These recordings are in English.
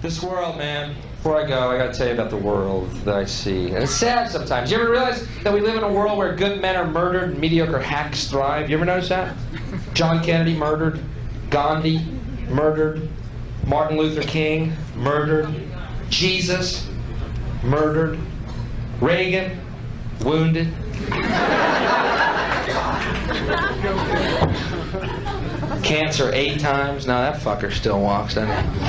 This world, man. Before I go, I gotta tell you about the world that I see. And it's sad sometimes. You ever realize that we live in a world where good men are murdered and mediocre hacks thrive? You ever notice that? John Kennedy murdered. Gandhi murdered. Martin Luther King murdered. Jesus murdered. Reagan wounded. Cancer 8 times. Now that fucker still walks, doesn't he?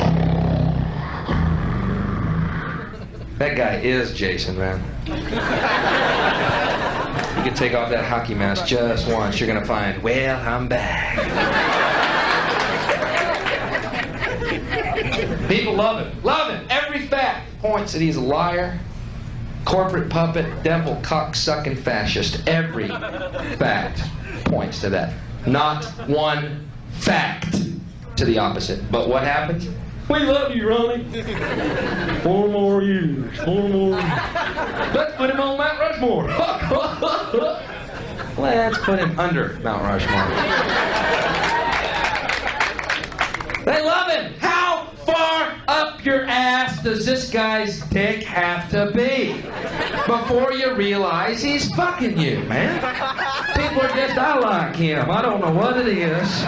That guy is Jason, man. You can take off that hockey mask just once. You're gonna find, well, I'm back. People love him. Love him. Every fact points that he's a liar, corporate puppet, devil, cock-sucking fascist. Every fact points to that. Not one fact to the opposite. But what happened? We love you, Ronnie. 4 more years. 4 more years. Let's put him on Mount Rushmore. Let's put him under Mount Rushmore. They love him. How far up your ass does this guy's dick have to be before you realize he's fucking you, man? People are just, I like him. I don't know what it is.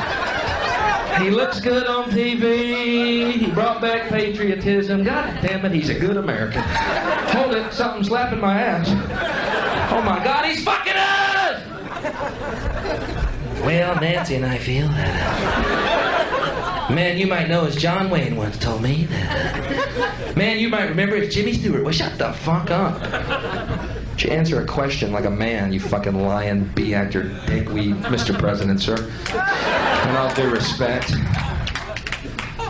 He looks good on TV. He brought back patriotism. God damn it, he's a good American. Hold it, something's slapping my ass. Oh my God, he's fucking us! Well, Nancy and I feel that. Man, you might know, as John Wayne once told me that. Man, you might remember, as Jimmy Stewart. Well, shut the fuck up. You answer a question like a man, you fucking lying B-actor dickweed, Mr. President, sir. In all due respect.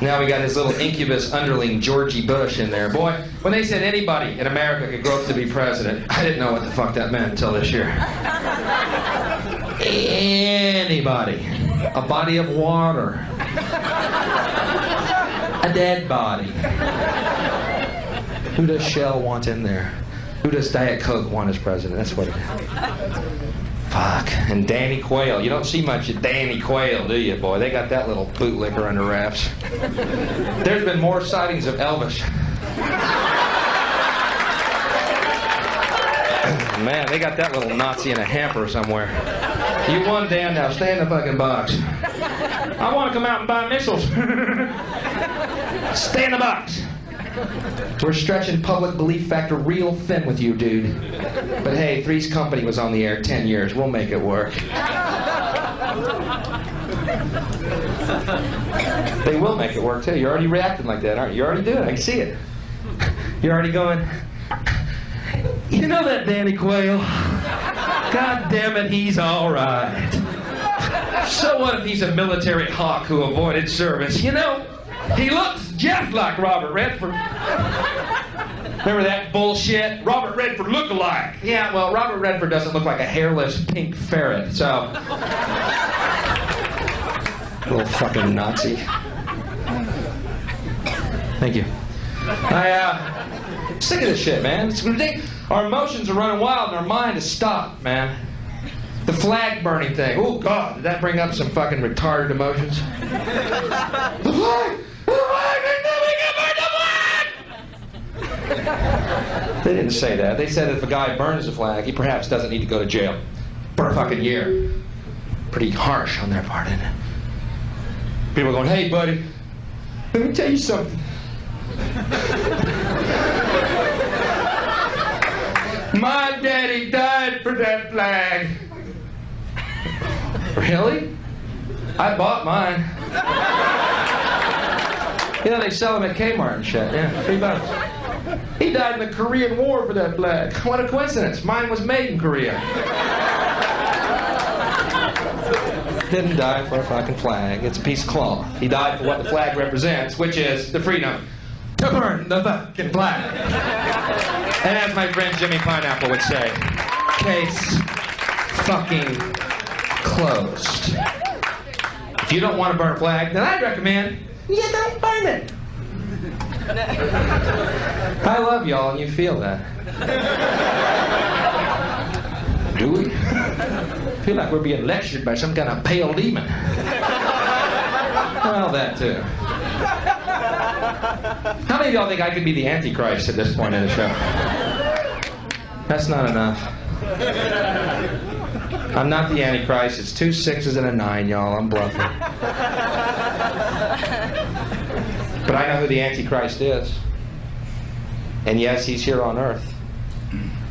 Now we got his little incubus underling, Georgie Bush, in there. Boy, when they said anybody in America could grow up to be president, I didn't know what the fuck that meant until this year. Anybody. A body of water. A dead body. Who does Shell want in there? Who does Diet Coke want as president? That's what it is. Fuck. And Danny Quayle. You don't see much of Danny Quayle, do you, boy? They got that little bootlicker under wraps. There's been more sightings of Elvis. Man, they got that little Nazi in a hamper somewhere. You won, Dan. Now stay in the fucking box. I want to come out and buy missiles. Stay in the box. We're stretching public belief factor real thin with you, dude. But hey, Three's Company was on the air 10 years. We'll make it work. They will make it work, too. You're already reacting like that, aren't you? You're already doing it. I can see it. You're already going, you know that Danny Quayle? God damn it, he's all right. So what if he's a military hawk who avoided service? You know, he looks just like Robert Redford. Remember that bullshit? Robert Redford look-alike. Yeah, well, Robert Redford doesn't look like a hairless pink ferret, so... Little fucking Nazi. Thank you. I'm sick of this shit, man. It's ridiculous. Our emotions are running wild and our mind is stopped, man. The flag burning thing. Oh, God, did that bring up some fucking retarded emotions? The flag! They didn't say that. They said if a guy burns the flag, he perhaps doesn't need to go to jail for a fucking year. Pretty harsh on their part, isn't it? People are going, hey, buddy, let me tell you something. My daddy died for that flag. Really? I bought mine. You know, they sell them at Kmart and shit. Yeah, $3. He died in the Korean War for that flag. What a coincidence. Mine was made in Korea. Didn't die for a fucking flag. It's a piece of cloth. He died for what the flag represents, which is the freedom to burn the fucking flag. And as my friend Jimmy Pineapple would say, case fucking closed. If you don't want to burn a flag, then I'd recommend you don't burn it. I love y'all and you feel that. Do we? I feel like we're being lectured by some kind of pale demon. Well, that too. How many of y'all think I could be the Antichrist at this point in the show? That's not enough. I'm not the Antichrist. It's 2 6s and a 9, y'all. I'm bluffing. But I know who the Antichrist is. And yes, he's here on Earth.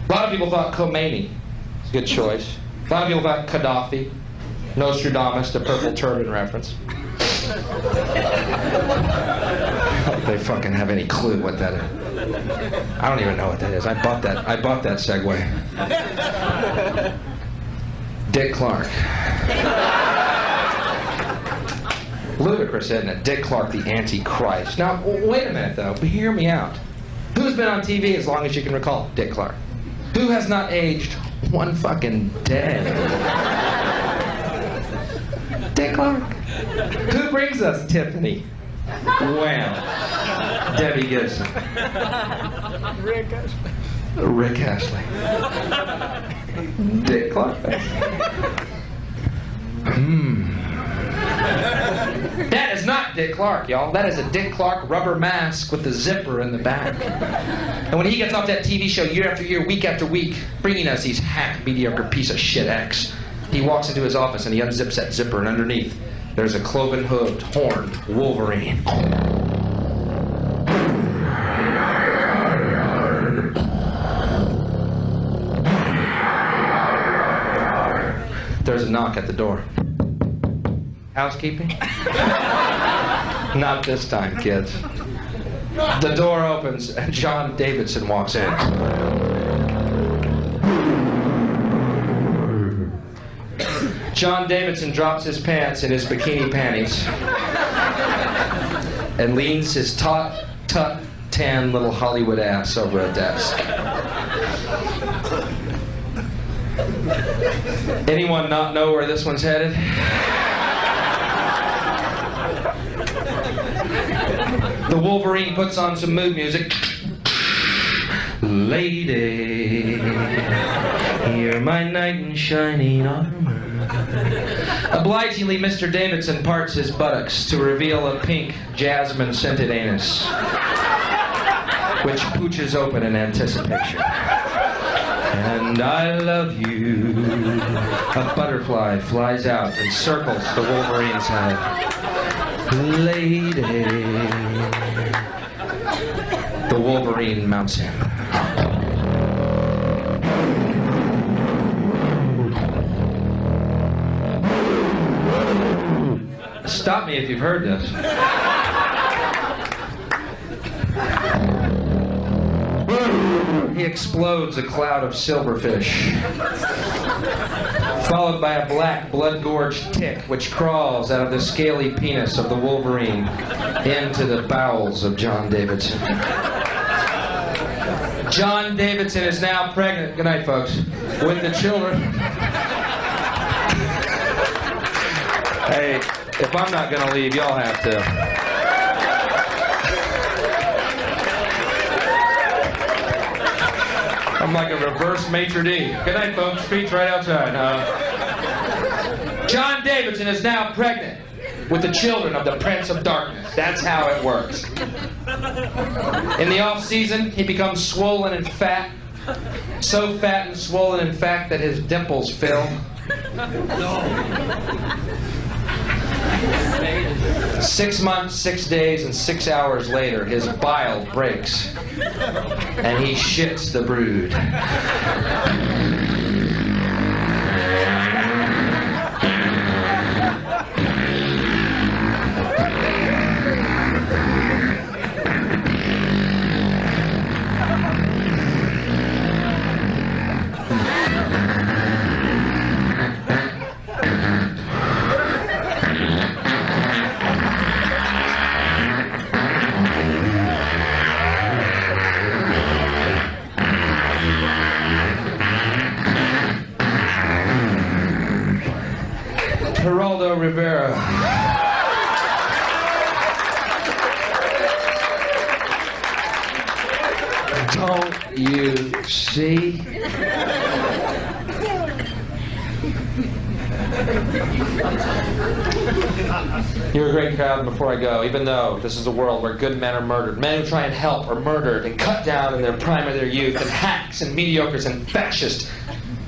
A lot of people thought Khomeini. It's a good choice. A lot of people thought Gaddafi. Nostradamus, the purple turban reference. They fucking have any clue what that is. I don't even know what that is. I bought that Segway. Dick Clark. Ludicrous, isn't it? Dick Clark, the Antichrist. Now, wait a minute, though. Hear me out. Who's been on TV as long as you can recall? Dick Clark. Who has not aged one fucking day? Dick Clark. Who brings us Tiffany? Well, Debbie Gibson. Rick Astley. Dick Clark. That is not Dick Clark, y'all. That is a Dick Clark rubber mask with the zipper in the back. And when he gets off that TV show year after year, week after week, bringing us these hack, mediocre piece of shit acts, he walks into his office and he unzips that zipper, and underneath there's a cloven-hooved, horned Wolverine. There's a knock at the door. Housekeeping? Not this time, kids. The door opens and John Davidson walks in. John Davidson drops his pants in his bikini panties and leans his taut, tan little Hollywood ass over a desk. Anyone not know where this one's headed? The Wolverine puts on some mood music. Lady, you're my knight in shining armor. Obligingly, Mr. Davidson parts his buttocks to reveal a pink, jasmine-scented anus, which pooches open in anticipation. And I love you. A butterfly flies out and circles the Wolverine's head. Lady. The Wolverine mounts him. Stop me if you've heard this. He explodes a cloud of silverfish, followed by a black, blood-gorged tick which crawls out of the scaly penis of the Wolverine into the bowels of John Davidson. John Davidson is now pregnant, good night folks, with the children. Hey, if I'm not gonna leave, y'all have to. I'm like a reverse maitre d'. Good night, folks. Street's right outside. John Davidson is now pregnant with the children of the Prince of Darkness. That's how it works. In the off-season, he becomes swollen and fat. So fat and swollen, in fact, that his dimples fill. 6 months, 6 days, and 6 hours later, his bile breaks, and he shits the brood. Geraldo Rivera. Don't you see? You're a great crowd, and before I go, even though this is a world where good men are murdered, men who try and help are murdered and cut down in their prime of their youth, and hacks and mediocres and fascists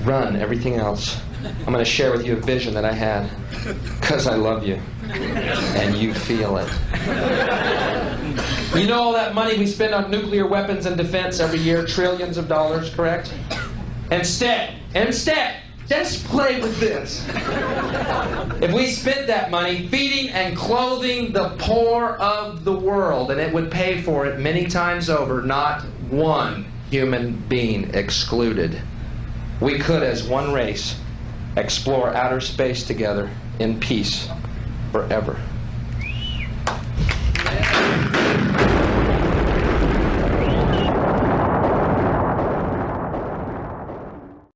run everything else, I'm going to share with you a vision that I had, because I love you, and you feel it. You know all that money we spend on nuclear weapons and defense every year, trillions of dollars, correct? Instead, just play with this. If we spent that money feeding and clothing the poor of the world, and it would pay for it many times over, not one human being excluded, we could, as one race, explore outer space together in peace forever.